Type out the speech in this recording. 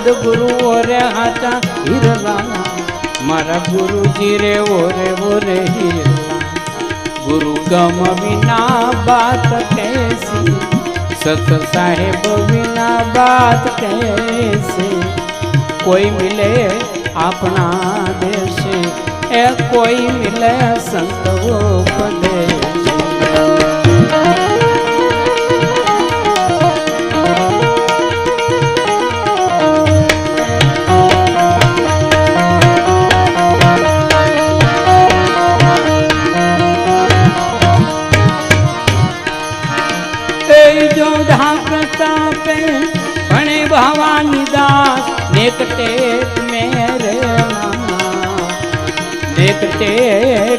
સદગુરુ ઓરે હાચા હિરલા મારા ગુરુજી રે ઓરે હિરલા गुरु गम बिना बात कैसी सत साहेब बिना बात कैसे कोई मिले अपना देश ए कोई मिले संत उपदेश जो धाकता पे भणे भवानी दास नेक टेक मेरे नेक टेक